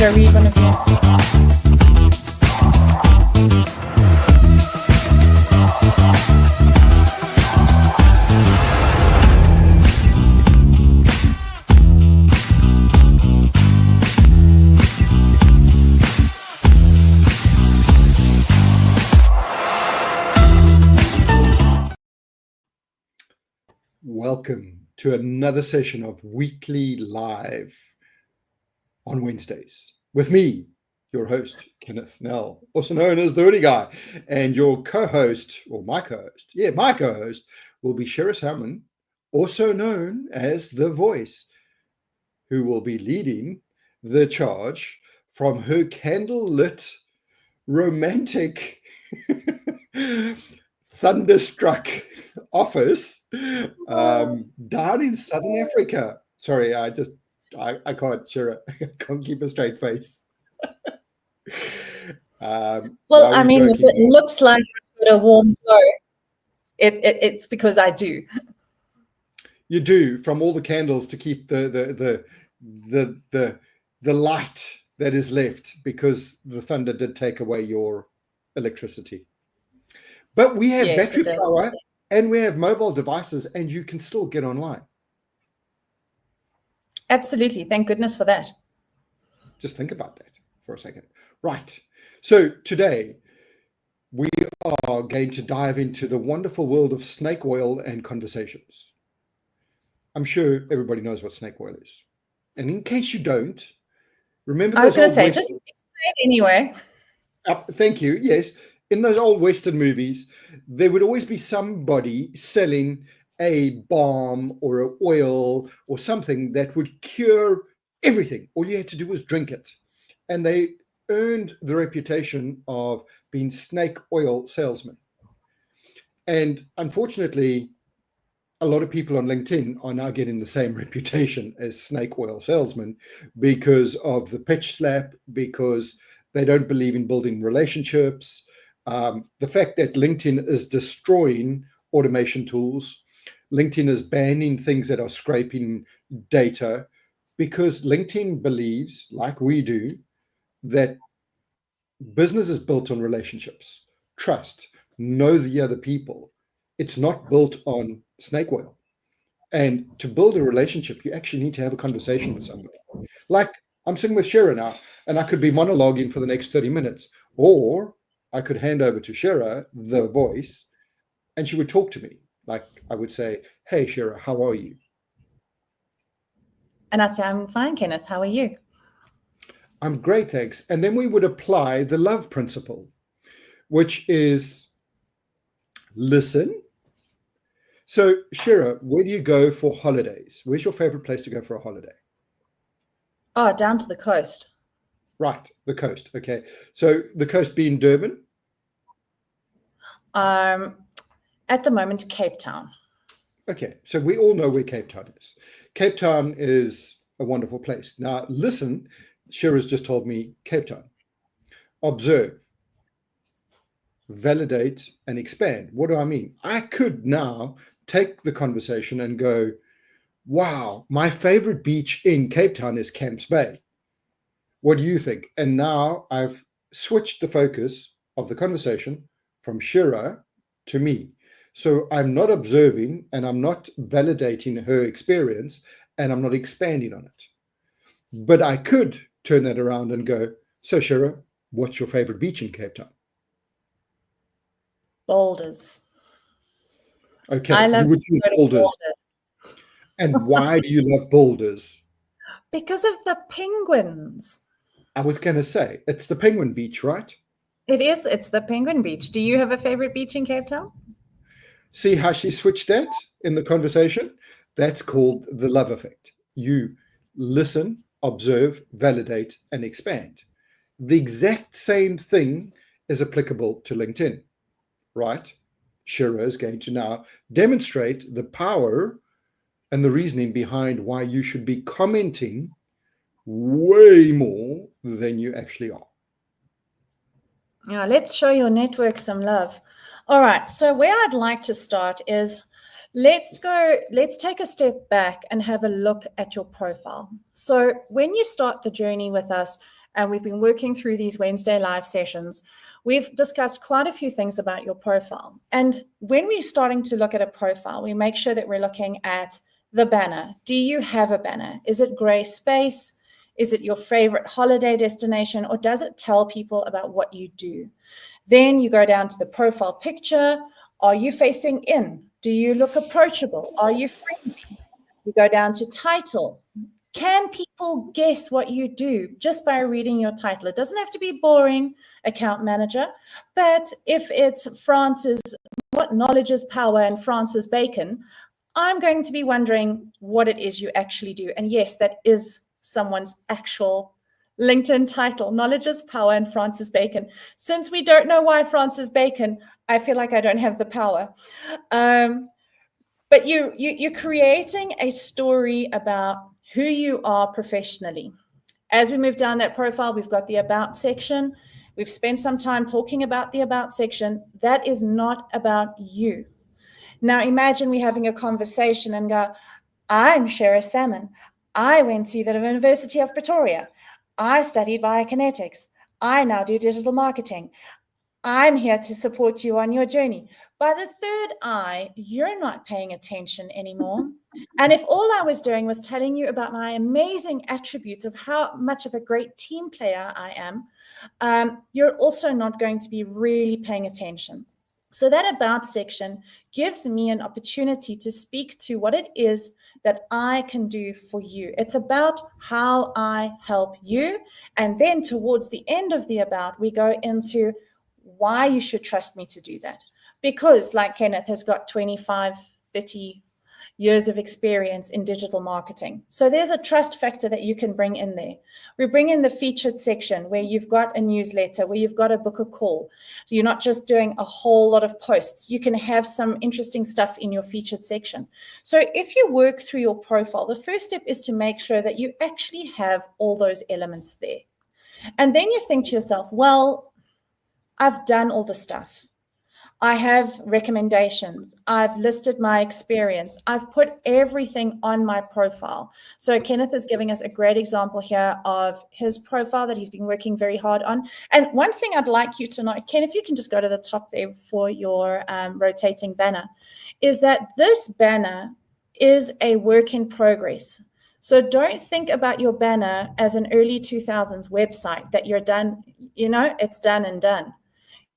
go read one of you. Welcome to another session of Weekly Live on Wednesdays with me, your host, Kenneth Nell, also known as the Hoodie Guy, and your co-host, or my co-host, will be Shira Salmon, also known as The Voice, who will be leading the charge from her candlelit, romantic, thunderstruck office down in Southern Africa. Sorry, I can't, Shira. I can't keep a straight face. Well, I mean, if it looks like I've got a warm glow, it's because I do. You do, from all the candles to keep the light that is left, because the thunder did take away your electricity. But we have battery power and we have mobile devices, and you can still get online. Absolutely. Thank goodness for that. Just think about that for a second. Right. So today we are going to dive into the wonderful world of snake oil and conversations. I'm sure everybody knows what snake oil is. And in case you don't, remember those I was going to say, just explain anyway. Thank you. Yes. In those old Western movies, there would always be somebody selling a balm or an oil or something that would cure everything. All you had to do was drink it. And they earned the reputation of being snake oil salesmen. And unfortunately, a lot of people on LinkedIn are now getting the same reputation as snake oil salesmen because of the pitch slap, because they don't believe in building relationships. The fact that LinkedIn is destroying automation tools, LinkedIn is banning things that are scraping data, because LinkedIn believes, like we do, that business is built on relationships, trust, know the other people. It's not built on snake oil. And to build a relationship, you actually need to have a conversation with somebody. Like I'm sitting with Shira now, and I could be monologuing for the next 30 minutes, or I could hand over to Shira, the voice, and she would talk to me. Like I would say, "Hey, Shira, how are you?" And I'd say, "I'm fine, Kenneth. How are you?" "I'm great, thanks." And then we would apply the love principle, which is listen. So, Shira, where do you go for holidays? Where's your favorite place to go for a holiday? Oh, down to the coast. Right, the coast. Okay. So the coast being Durban? At the moment, Cape Town. Okay. So we all know where Cape Town is. Cape Town is a wonderful place. Now, listen, Shira's just told me Cape Town. Observe, validate, and expand. What do I mean? I could now take the conversation and go, wow, my favorite beach in Cape Town is Camps Bay. What do you think? And now I've switched the focus of the conversation from Shira to me. So I'm not observing and I'm not validating her experience and I'm not expanding on it. But I could turn that around and go, so Shira, what's your favorite beach in Cape Town? Boulders. Okay, I love you would choose Boulders. And why do you love Boulders? Because of the penguins. I was going to say, it's the Penguin Beach, right? It is. It's the Penguin Beach. Do you have a favorite beach in Cape Town? See how she switched that in the conversation? That's called the love effect. You listen, observe, validate, and expand. The exact same thing is applicable to LinkedIn, right? Shira is going to now demonstrate the power and the reasoning behind why you should be commenting way more than you actually are. Yeah, let's show your network some love. All right, so where I'd like to start is let's take a step back and have a look at your profile. So when you start the journey with us, and we've been working through these Wednesday live sessions, we've discussed quite a few things about your profile. And when we're starting to look at a profile, we make sure that we're looking at the banner. Do you have a banner? Is it gray space? Is it your favorite holiday destination? Or does it tell people about what you do? Then you go down to the profile picture. Are you facing in? Do you look approachable? Are you friendly? You go down to title. Can people guess what you do just by reading your title? It doesn't have to be boring, account manager, but if it's France's What Knowledge is Power and Francis Bacon, I'm going to be wondering what it is you actually do. And yes, that is someone's actual LinkedIn title, Knowledge is Power and Francis Bacon. Since we don't know why Francis Bacon, I feel like I don't have the power. But you're creating a story about who you are professionally. As we move down that profile, we've got the About section. We've spent some time talking about the About section. That is not about you. Now imagine we having a conversation and go, I'm Shara Salmon. I went to the University of Pretoria. I studied biokinetics. I now do digital marketing. I'm here to support you on your journey. By the third eye, you're not paying attention anymore. And if all I was doing was telling you about my amazing attributes of how much of a great team player I am, you're also not going to be really paying attention. So that About section gives me an opportunity to speak to what it is that I can do for you. It's about how I help you. And then towards the end of the About, we go into why you should trust me to do that. Because like Kenneth has got 25, 30 years of experience in digital marketing. So there's a trust factor that you can bring in there. We bring in the featured section where you've got a newsletter, where you've got to book a call. So you're not just doing a whole lot of posts. You can have some interesting stuff in your featured section. So if you work through your profile, the first step is to make sure that you actually have all those elements there. And then you think to yourself, well, I've done all the stuff. I have recommendations. I've listed my experience. I've put everything on my profile. So Kenneth is giving us a great example here of his profile that he's been working very hard on. And one thing I'd like you to know, Ken, if you can just go to the top there for your rotating banner, is that this banner is a work in progress. So don't think about your banner as an early 2000s website that you're done, it's done and done.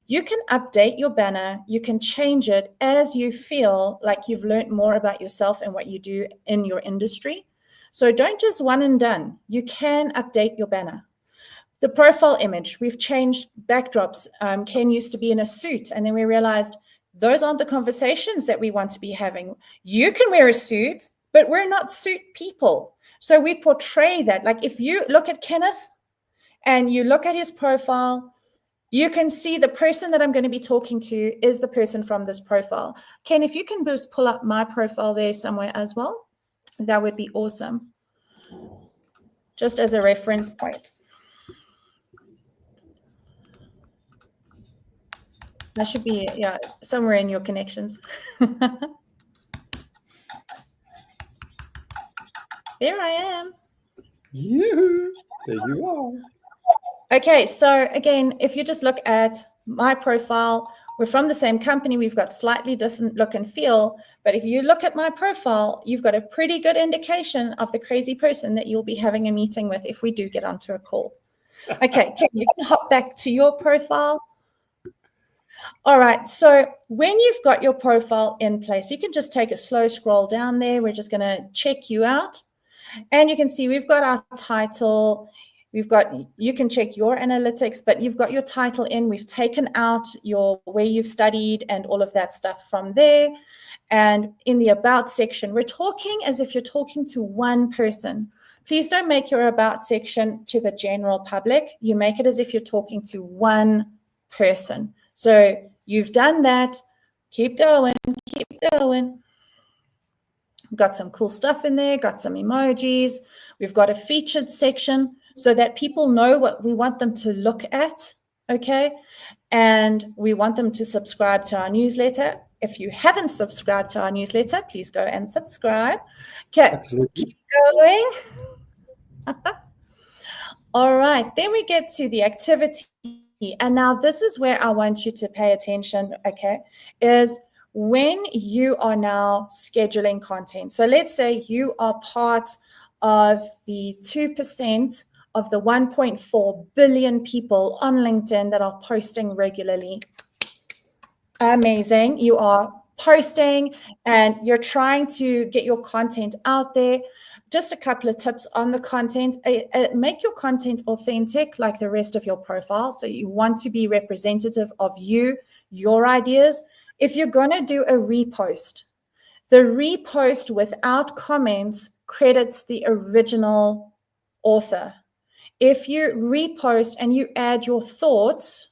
You can update your banner. You can change it as you feel like you've learned more about yourself and what you do in your industry. So don't just one and done. You can update your banner. The profile image, we've changed backdrops. Ken used to be in a suit, and then we realized those aren't the conversations that we want to be having. You can wear a suit, but we're not suit people. So we portray that. Like if you look at Kenneth and you look at his profile, you can see the person that I'm going to be talking to is the person from this profile. Ken, if you can just pull up my profile there somewhere as well, that would be awesome. Just as a reference point. That should be, somewhere in your connections. There I am. Yeah, there you are. Okay, so again, if you just look at my profile, we're from the same company. We've got slightly different look and feel. But if you look at my profile, you've got a pretty good indication of the crazy person that you'll be having a meeting with if we do get onto a call. Okay, Ken, you can hop back to your profile. All right, so when you've got your profile in place, you can just take a slow scroll down there. We're just going to check you out. And you can see we've got our title. You can check your analytics, but you've got your title in. We've taken out your where you've studied and all of that stuff from there. And in the About section, we're talking as if you're talking to one person. Please don't make your About section to the general public. You make it as if you're talking to one person. So you've done that. Keep going, keep going. Got some cool stuff in there, got some emojis. We've got a featured section so that people know what we want them to look at, okay? And we want them to subscribe to our newsletter. If you haven't subscribed to our newsletter, please go and subscribe. Okay, Absolutely. keep going. All right, then we get to the activity. And now this is where I want you to pay attention, okay, is when you are now scheduling content. So let's say you are part of the 2% of the 1.4 billion people on LinkedIn that are posting regularly. Amazing. You are posting and you're trying to get your content out there. Just a couple of tips on the content. Make your content authentic like the rest of your profile. So you want to be representative of you, your ideas. If you're going to do a repost, the repost without comments credits the original author. If you repost and you add your thoughts,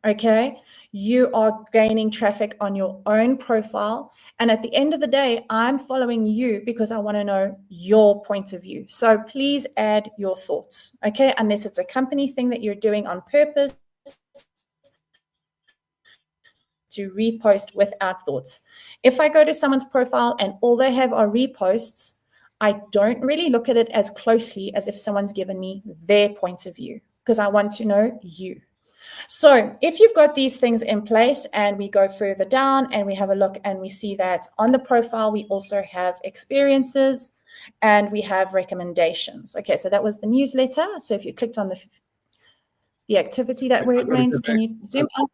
okay, you are gaining traffic on your own profile. And at the end of the day, I'm following you because I want to know your point of view. So please add your thoughts, okay? Unless it's a company thing that you're doing on purpose to repost without thoughts. If I go to someone's profile and all they have are reposts, I don't really look at it as closely as if someone's given me their point of view because I want to know you. So if you've got these things in place and we go further down and we have a look and we see that on the profile, we also have experiences and we have recommendations. Okay, so that was the newsletter. So if you clicked on the activity that recommends, can you zoom out?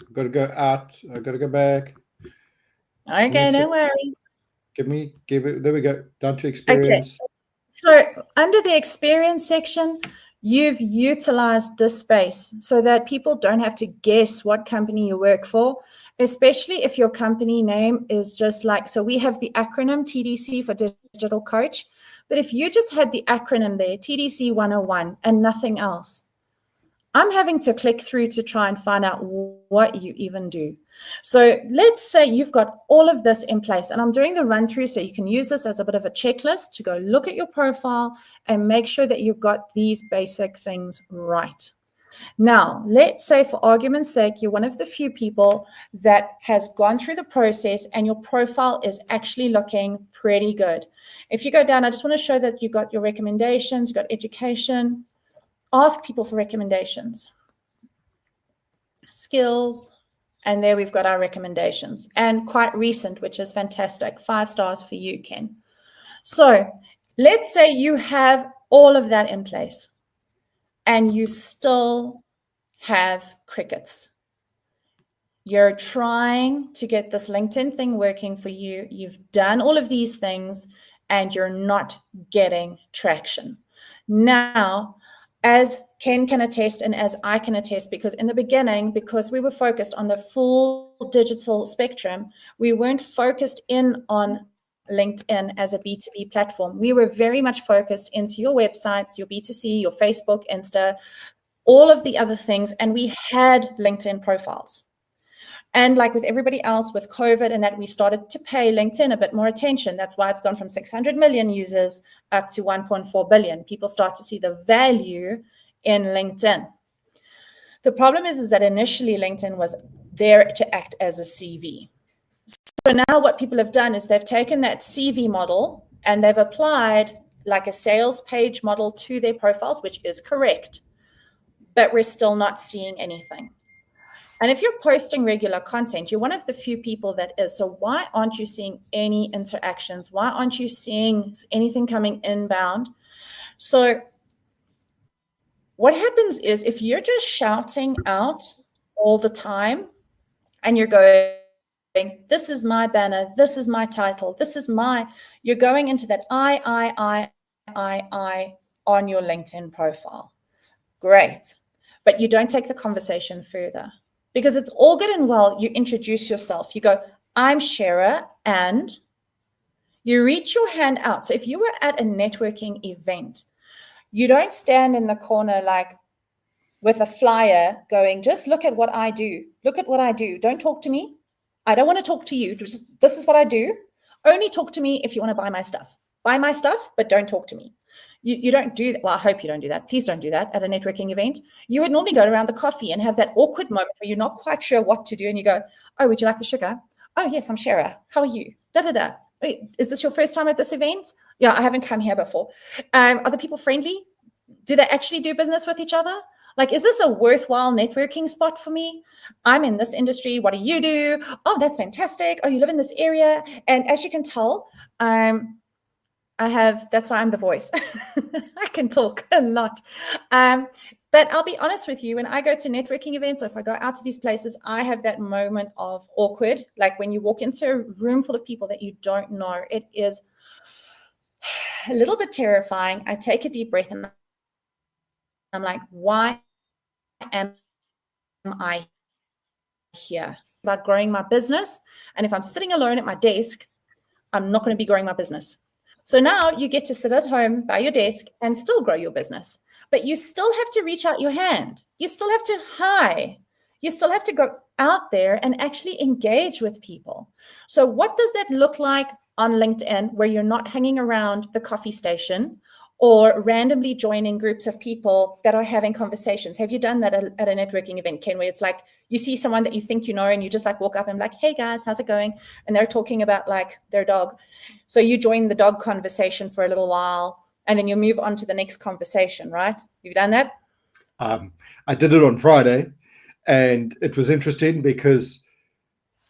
I've got to go out. I've got to go back. Okay, no worries. Give it. There we go. Down to experience. Okay. So under the experience section, you've utilized this space so that people don't have to guess what company you work for, especially if your company name is just like, so we have the acronym TDC for Digital Coach, but if you just had the acronym there, TDC 101 and nothing else, I'm having to click through to try and find out what you even do. So let's say you've got all of this in place and I'm doing the run through so you can use this as a bit of a checklist to go look at your profile and make sure that you've got these basic things right. Now, let's say for argument's sake, you're one of the few people that has gone through the process and your profile is actually looking pretty good. If you go down, I just want to show that you got your recommendations, you got education. Ask people for recommendations, skills, and there we've got our recommendations and quite recent, which is fantastic. 5 stars for you, Ken. So let's say you have all of that in place and you still have crickets. You're trying to get this LinkedIn thing working for you. You've done all of these things and you're not getting traction. Now, as Ken can attest and as I can attest, because in the beginning, because we were focused on the full digital spectrum, we weren't focused in on LinkedIn as a B2B platform. We were very much focused into your websites, your B2C, your Facebook, Insta, all of the other things. And we had LinkedIn profiles. And like with everybody else with COVID and that, we started to pay LinkedIn a bit more attention. That's why it's gone from 600 million users up to 1.4 billion. People start to see the value in LinkedIn. The problem is that initially LinkedIn was there to act as a CV. So now what people have done is they've taken that CV model and they've applied like a sales page model to their profiles, which is correct, but we're still not seeing anything. And if you're posting regular content, you're one of the few people that is. So why aren't you seeing any interactions? Why aren't you seeing anything coming inbound? So what happens is if you're just shouting out all the time and you're going, this is my banner, this is my title, this is my, you're going into that I on your LinkedIn profile. Great. But you don't take the conversation further. Because it's all good and well, you introduce yourself. You go, I'm Shara, and you reach your hand out. So if you were at a networking event, you don't stand in the corner like with a flyer going, just look at what I do. Look at what I do. Don't talk to me. I don't want to talk to you. Just, this is what I do. Only talk to me if you want to buy my stuff. Buy my stuff, but don't talk to me. You don't do that. Well, I hope you don't do that. Please don't do that at a networking event. You would normally go around the coffee and have that awkward moment where you're not quite sure what to do. And you go, oh, would you like the sugar? Oh, yes, I'm Shara. How are you? Da-da-da. Wait, is this your first time at this event? Yeah, I haven't come here before. Are the people friendly? Do they actually do business with each other? Like, is this a worthwhile networking spot for me? I'm in this industry. What do you do? Oh, that's fantastic. Oh, you live in this area. And as you can tell, that's why I'm the voice. I can talk a lot. But I'll be honest with you, when I go to networking events or if I go out to these places, I have that moment of awkward. Like when you walk into a room full of people that you don't know, it is a little bit terrifying. I take a deep breath and I'm like, why am I here? About growing my business. And if I'm sitting alone at my desk, I'm not going to be growing my business. So now you get to sit at home by your desk and still grow your business. But you still have to reach out your hand. You still have to hi. You still have to go out there and actually engage with people. So what does that look like on LinkedIn, where you're not hanging around the coffee station or randomly joining groups of people that are having conversations? Have you done that at a networking event, Ken, where it's like you see someone that you think you know and you just like walk up and like, hey guys, how's it going? And they're talking about like their dog. So you join the dog conversation for a little while and then you move on to the next conversation, right? You've done that? I did it on Friday and it was interesting because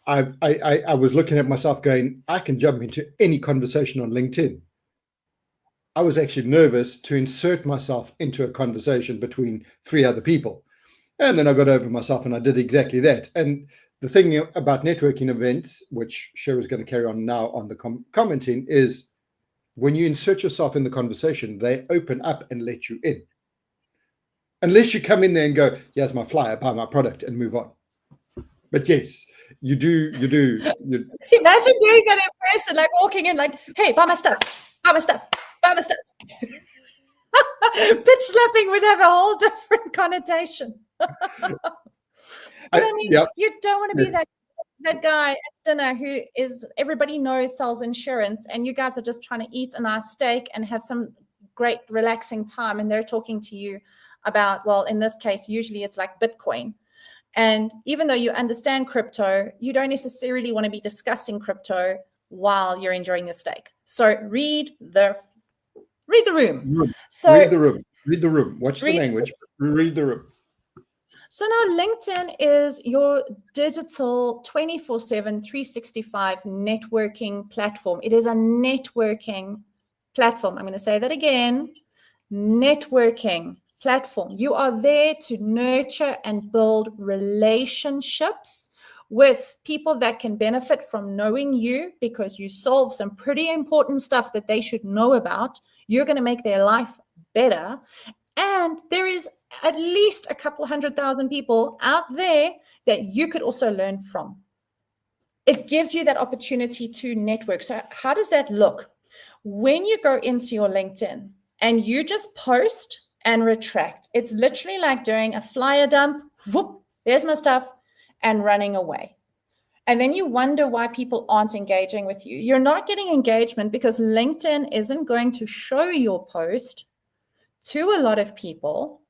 I was looking at myself going, I can jump into any conversation on LinkedIn. I was actually nervous to insert myself into a conversation between 3 other people. And then I got over myself and I did exactly that. And the thing about networking events, which Sherry's going to carry on now on the commenting, is when you insert yourself in the conversation, they open up and let you in. Unless you come in there and go, here's my flyer, buy my product and move on. But yes, you do. Imagine doing that in person, like walking in like, hey, buy my stuff, buy my stuff. Bitch slapping would have a whole different connotation. But I mean, you don't want to be that guy at dinner who is, everybody knows sells insurance, and you guys are just trying to eat a nice steak and have some great relaxing time, and they're talking to you about, well, in this case, usually it's like Bitcoin. And even though you understand crypto, you don't necessarily want to be discussing crypto while you're enjoying your steak. So read the room. So read the room. Watch the language. Read the room. So now LinkedIn is your digital 24/7, 365 networking platform. It is a networking platform. I'm going to say that again. Networking platform. You are there to nurture and build relationships with people that can benefit from knowing you, because you solve some pretty important stuff that they should know about. You're going to make their life better. And there is at least a couple 100,000 people out there that you could also learn from. It gives you that opportunity to network. So how does that look? When you go into your LinkedIn and you just post and retract, it's literally like doing a flyer dump. Whoop, there's my stuff, and running away. And then you wonder why people aren't engaging with you. You're not getting engagement because LinkedIn isn't going to show your post to a lot of people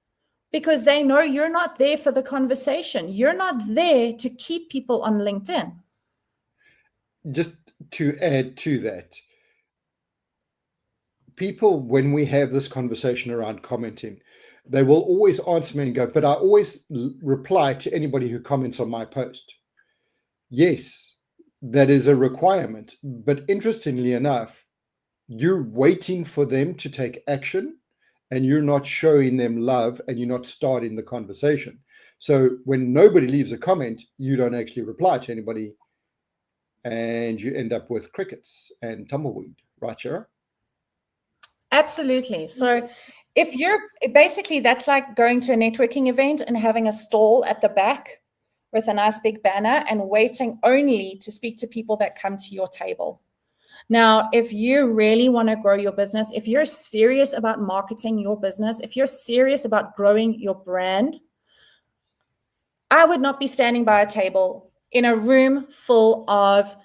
because they know you're not there for the conversation. You're not there to keep people on LinkedIn. Just to add to that, people, when we have this conversation around commenting, they will always answer me and go, but I always reply to anybody who comments on my post. Yes, that is a requirement. But interestingly enough, you're waiting for them to take action and you're not showing them love and you're not starting the conversation. So when nobody leaves a comment, you don't actually reply to anybody and you end up with crickets and tumbleweed, right, Shara? Absolutely. So if you're basically, that's like going to a networking event and having a stall at the back with a nice big banner and waiting only to speak to people that come to your table. Now, if you really want to grow your business, if you're serious about marketing your business, if you're serious about growing your brand, I would not be standing by a table in a room full of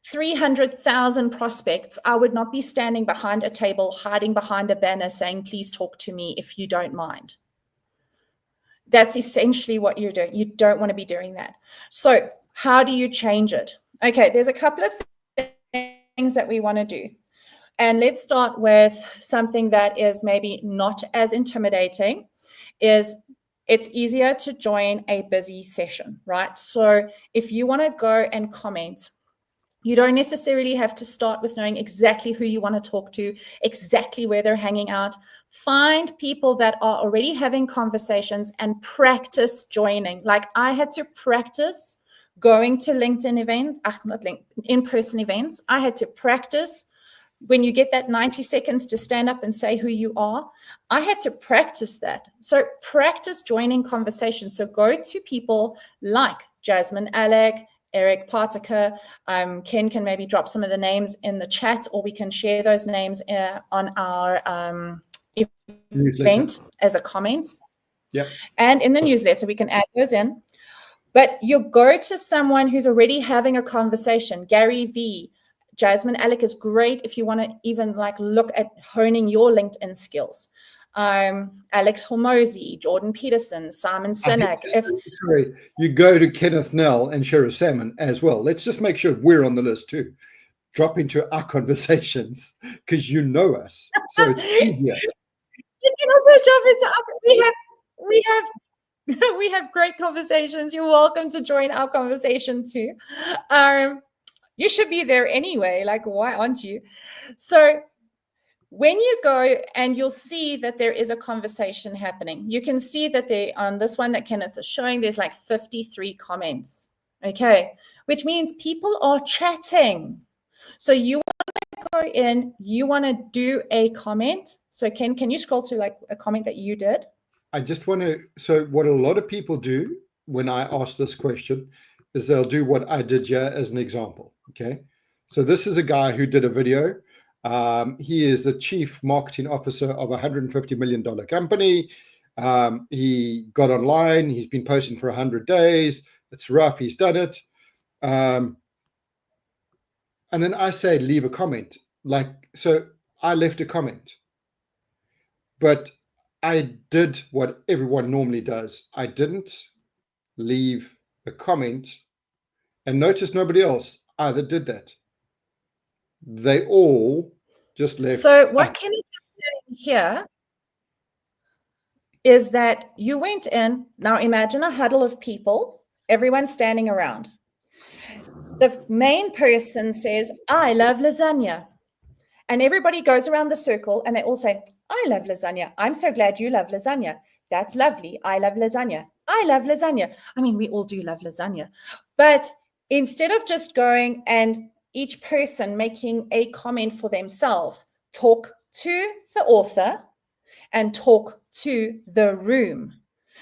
300,000 prospects. I would not be standing behind a table, hiding behind a banner saying, please talk to me if you don't mind. That's essentially what you're doing. You don't want to be doing that. So how do you change it? Okay, there's a couple of things that we want to do. And let's start with something that is maybe not as intimidating, is it's easier to join a busy session, right? So if you want to go and comment, you don't necessarily have to start with knowing exactly who you want to talk to, exactly where they're hanging out. Find people that are already having conversations and practice joining. Like I had to practice going to LinkedIn events, not LinkedIn, in-person events. I had to practice when you get that 90 seconds to stand up and say who you are. I had to practice that. So practice joining conversations. So go to people like Jasmine Alec, Eric Partiker. Ken can maybe drop some of the names in the chat, or we can share those names on our event as a comment. Yep. And in the newsletter, we can add those in. But you go to someone who's already having a conversation. Gary Vee, Jasmine Alec is great if you want to even like look at honing your LinkedIn skills. Alex Hormozy, Jordan Peterson, Simon Sinek. Sorry, you go to Kenneth Nell and Shira Salmon as well. Let's just make sure we're on the list too. Drop into our conversations because you know us, so it's easier. You can also jump into we have great conversations. You're welcome to join our conversation too. You should be there anyway. Like, why aren't you? So when you go and you'll see that there is a conversation happening, you can see that on this one that Kenneth is showing, there's like 53 comments. Okay, which means people are chatting. So you want to go in, you want to do a comment. So Ken, can you scroll to like a comment that you did? I just want to, so what a lot of people do when I ask this question is they'll do what I did here as an example. Okay, so this is a guy who did a video. He is the chief marketing officer of a $150 million company. He got online. He's been posting for 100 days. It's rough. He's done it. And then I say, leave a comment. Like, so I left a comment. But I did what everyone normally does. I didn't leave a comment. And notice nobody else either did that. They all just left. So what Kenneth is saying here is that you went in. Now imagine a huddle of people, everyone standing around. The main person says, I love lasagna. And everybody goes around the circle and they all say, I love lasagna. I'm so glad you love lasagna. That's lovely. I love lasagna. I love lasagna. I mean, we all do love lasagna. But instead of just going and each person making a comment for themselves, talk to the author and talk to the room.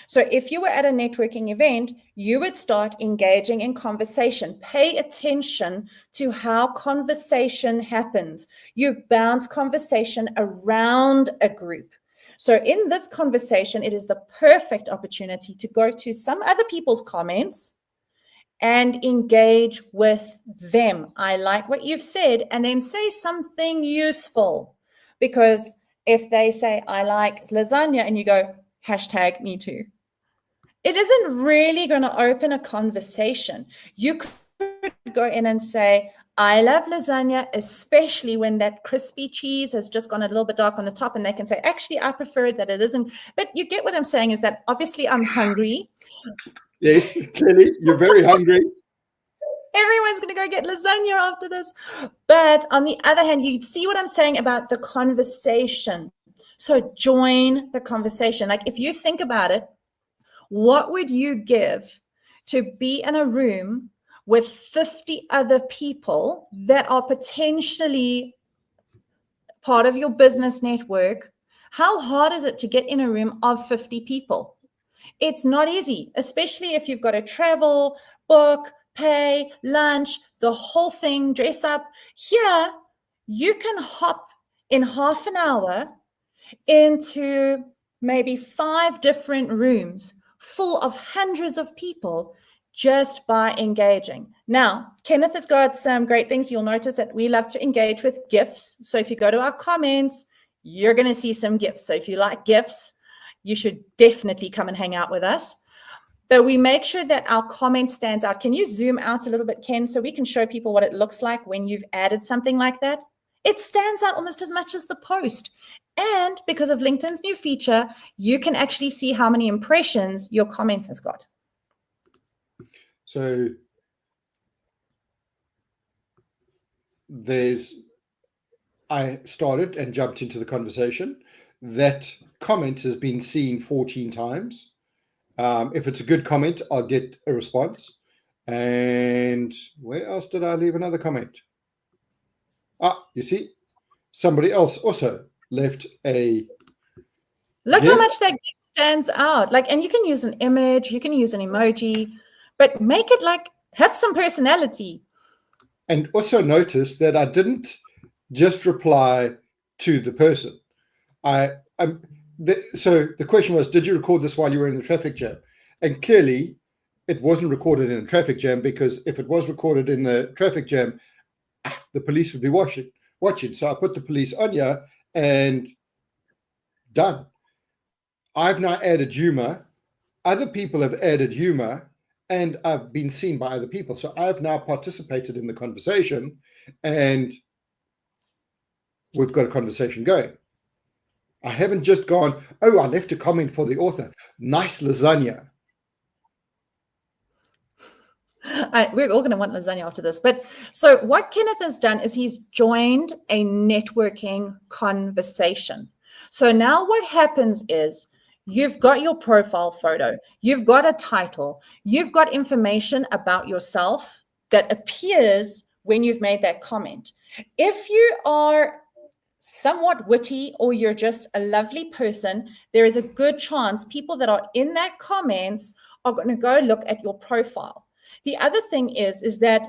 So if you were at a networking event, you would start engaging in conversation. Pay attention to how conversation happens. You bounce conversation around a group. So in this conversation, it is the perfect opportunity to go to some other people's comments and engage with them. I like what you've said, and then say something useful. Because if they say, I like lasagna, and you go, hashtag me too, it isn't really going to open a conversation. You could go in and say, I love lasagna, especially when that crispy cheese has just gone a little bit dark on the top, and they can say, actually, I prefer it that it isn't. But you get what I'm saying is that obviously I'm hungry. Yes, clearly, you're very hungry. Everyone's going to go get lasagna after this. But on the other hand, you see what I'm saying about the conversation. So join the conversation. Like if you think about it, what would you give to be in a room with 50 other people that are potentially part of your business network? How hard is it to get in a room of 50 people? It's not easy, especially if you've got to travel, book, pay, lunch, the whole thing, dress up. Here, you can hop in half an hour into maybe 5 different rooms full of hundreds of people just by engaging. Now, Kenneth has got some great things. You'll notice that we love to engage with GIFs. So if you go to our comments, you're going to see some GIFs. So if you like GIFs, you should definitely come and hang out with us. But we make sure that our comment stands out. Can you zoom out a little bit, Ken, so we can show people what it looks like when you've added something like that? It stands out almost as much as the post. And because of LinkedIn's new feature, you can actually see how many impressions your comment has got. So I started and jumped into the conversation. That comment has been seen 14 times. If it's a good comment, I'll get a response. And where else did I leave another comment? You see, somebody else also left a Look GIF. how much that stands out. Like, and you can use an image, you can use an emoji, but make it like have some personality. And also notice that I didn't just reply to the person. So the question was, did you record this while you were in the traffic jam? And clearly, it wasn't recorded in a traffic jam, because if it was recorded in the traffic jam, the police would be watching. So I put the police on here and done. I've now added humor. Other people have added humor, and I've been seen by other people. So I've now participated in the conversation, and we've got a conversation going. I haven't just gone, oh, I left a comment for the author. Nice lasagna. We're all going to want lasagna after this. But so what Kenneth has done is he's joined a networking conversation. So now what happens is you've got your profile photo, you've got a title, you've got information about yourself that appears when you've made that comment. If you are somewhat witty or you're just a lovely person, there is a good chance people that are in that comments are going to go look at your profile. The other thing is that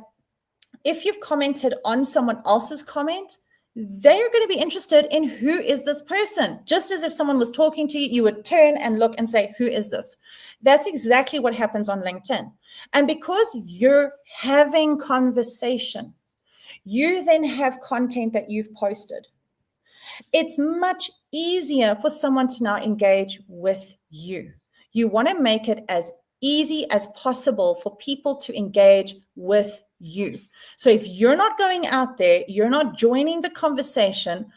if you've commented on someone else's comment, they're going to be interested in who is this person. Just as if someone was talking to you, you would turn and look and say, who is this? That's exactly what happens on LinkedIn. And because you're having conversation, you then have content that you've posted. It's much easier for someone to now engage with you. You want to make it as easy as possible for people to engage with you. So if you're not going out there, you're not joining the conversation,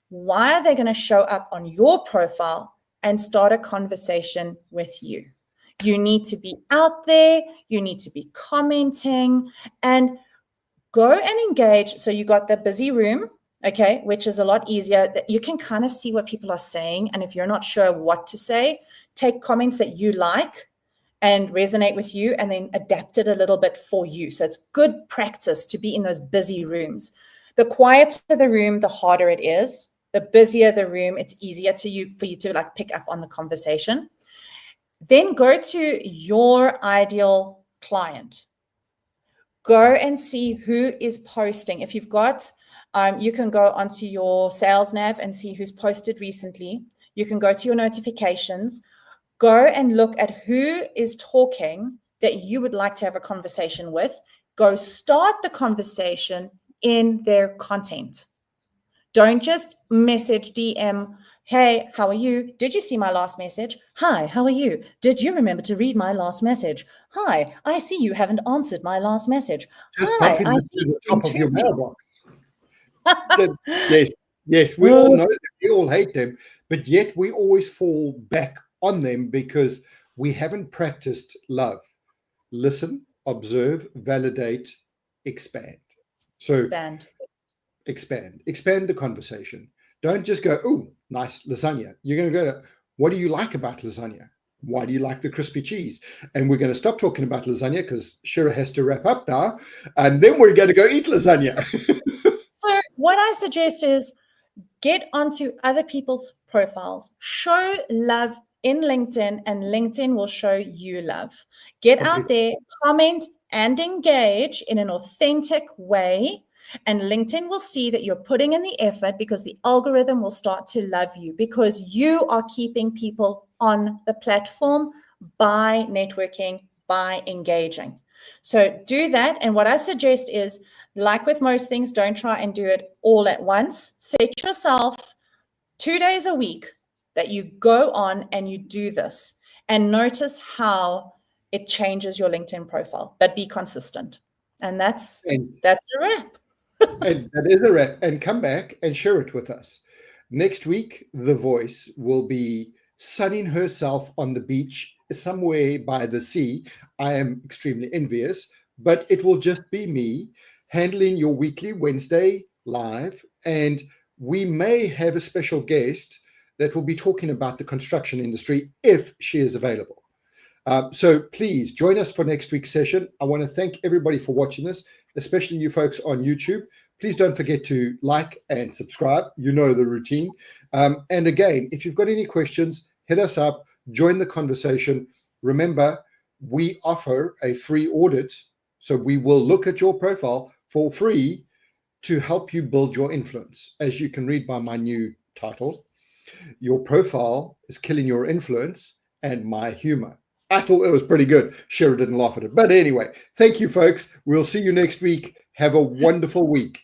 why are they going to show up on your profile and start a conversation with you? You need to be out there, you need to be commenting, and go and engage. So you got the busy room, okay, which is a lot easier. You can kind of see what people are saying. And if you're not sure what to say, take comments that you like and resonate with you, and then adapt it a little bit for you. So it's good practice to be in those busy rooms. The quieter the room, the harder it is. The busier the room, it's easier for you to like pick up on the conversation. Then go to your ideal client. Go and see who is posting. If you've got, you can go onto your sales nav and see who's posted recently. You can go to your notifications. Go and look at who is talking that you would like to have a conversation with. Go start the conversation in their content. Don't just message, DM, hey, how are you? Did you see my last message? Hi, how are you? Did you remember to read my last message? Hi, I see you haven't answered my last message. Just Hi, popping I this see to the you top in of your 2 weeks. mailbox. Yes, we all know that we all hate them, but yet we always fall back on them because we haven't practiced love. Listen, observe, validate, expand. So expand the conversation. Don't just go, oh, nice lasagna. You're going to go to, what do you like about lasagna? Why do you like the crispy cheese? And we're going to stop talking about lasagna because Shira has to wrap up now. And then we're going to go eat lasagna. So what I suggest is get onto other people's profiles, show love in LinkedIn, and LinkedIn will show you love. Get out there, comment, and engage in an authentic way. And LinkedIn will see that you're putting in the effort, because the algorithm will start to love you, because you are keeping people on the platform by networking, by engaging. So do that. And what I suggest is, like with most things, don't try and do it all at once. Set yourself 2 days a week that you go on and you do this, and notice how it changes your LinkedIn profile, but be consistent. And that's a wrap. And that is a wrap. And come back and share it with us. Next week, The Voice will be sunning herself on the beach somewhere by the sea. I am extremely envious, but it will just be me handling your weekly Wednesday live. And we may have a special guest that will be talking about the construction industry if she is available. So please join us for next week's session. I want to thank everybody for watching this, especially you folks on YouTube. Please don't forget to like and subscribe. You know the routine. And again, if you've got any questions, hit us up, join the conversation. Remember, we offer a free audit. So we will look at your profile for free to help you build your influence. As you can read by my new title, Your Profile is Killing Your Influence and My Humor. I thought it was pretty good. Shara didn't laugh at it. But anyway, thank you, folks. We'll see you next week. Have a wonderful week.